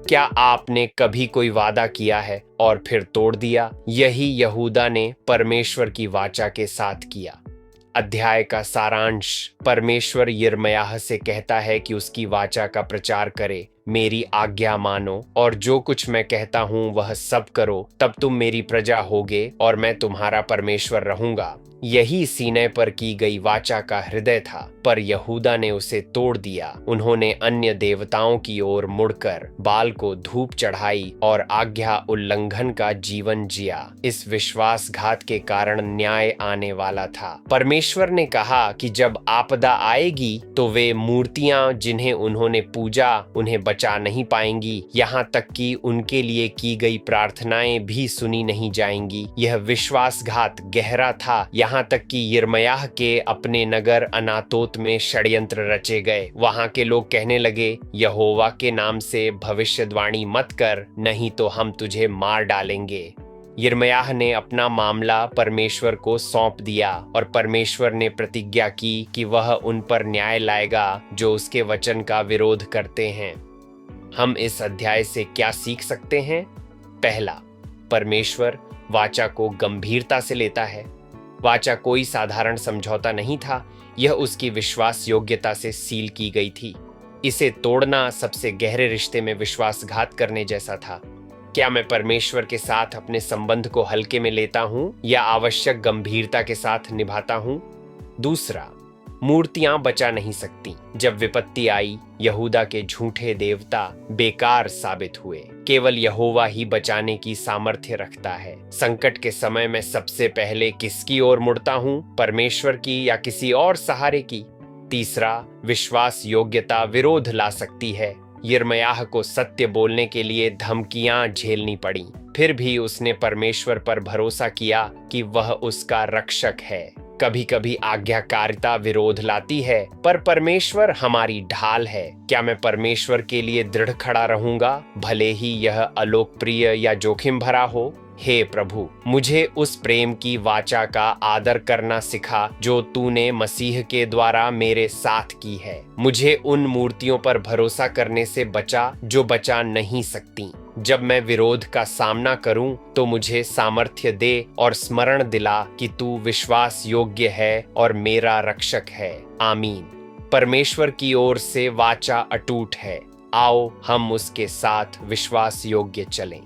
क्या आपने कभी कोई वादा किया है और फिर तोड़ दिया? यही यहूदा ने परमेश्वर की वाचा के साथ किया। अध्याय का सारांश, परमेश्वर यिर्मयाह से कहता है कि उसकी वाचा का प्रचार करे, मेरी आज्ञा मानो और जो कुछ मैं कहता हूं वह सब करो, तब तुम मेरी प्रजा होगे और मैं तुम्हारा परमेश्वर रहूंगा। यही सीनै पर की गई वाचा का हृदय था, पर यहूदा ने उसे तोड़ दिया। उन्होंने अन्य देवताओं की ओर मुड़कर बाल को धूप चढ़ाई और आज्ञा उल्लंघन का जीवन जिया। इस विश्वासघात के कारण न्याय आने वाला था। परमेश्वर ने कहा कि जब आपदा आएगी तो वे मूर्तियां जिन्हें उन्होंने पूजा उन्हें बचा नहीं पाएंगी, यहाँ तक कि उनके लिए की गई प्रार्थनाएं भी सुनी नहीं जाएंगी। यह विश्वासघात गहरा था, यहाँ तक कि यिर्मयाह के अपने नगर अनातोत में षड्यंत्र रचे गए। वहां के लोग कहने लगे, यहोवा के नाम से भविष्यवाणी मत कर, नहीं तो हम तुझे मार डालेंगे। यिर्मयाह ने अपना मामला परमेश्वर को सौंप दिया और परमेश्वर ने प्रतिज्ञा की कि वह उन पर न्याय लाएगा जो उसके वचन का विरोध करते हैं। हम इस अध्याय से क्या सीख सकते हैं? पहला, परमेश्वर वाचा को गंभीरता से लेता है। वाचा कोई साधारण समझौता नहीं था, यह उसकी विश्वास योग्यता से सील की गई थी। इसे तोड़ना सबसे गहरे रिश्ते में विश्वासघात करने जैसा था। क्या मैं परमेश्वर के साथ अपने संबंध को हल्के में लेता हूं या आवश्यक गंभीरता के साथ निभाता हूं? दूसरा, मूर्तियां बचा नहीं सकती। जब विपत्ति आई, यहूदा के झूठे देवता बेकार साबित हुए। केवल यहोवा ही बचाने की सामर्थ्य रखता है। संकट के समय में सबसे पहले किसकी ओर मुड़ता हूं, परमेश्वर की या किसी और सहारे की? तीसरा, विश्वास योग्यता विरोध ला सकती है। यिर्मयाह को सत्य बोलने के लिए धमकियां झेलनी पड़ी, फिर भी उसने परमेश्वर पर भरोसा किया कि वह उसका रक्षक है। कभी कभी आज्ञाकारिता विरोध लाती है, पर परमेश्वर हमारी ढाल है। क्या मैं परमेश्वर के लिए दृढ़ खड़ा रहूंगा, भले ही यह अलोकप्रिय या जोखिम भरा हो? हे प्रभु, मुझे उस प्रेम की वाचा का आदर करना सिखा जो तूने मसीह के द्वारा मेरे साथ की है। मुझे उन मूर्तियों पर भरोसा करने से बचा जो बचा नहीं सकती। जब मैं विरोध का सामना करूं तो मुझे सामर्थ्य दे और स्मरण दिला कि तू विश्वास योग्य है और मेरा रक्षक है। आमीन। परमेश्वर की ओर से वाचा अटूट है। आओ हम उसके साथ विश्वास योग्य चलें।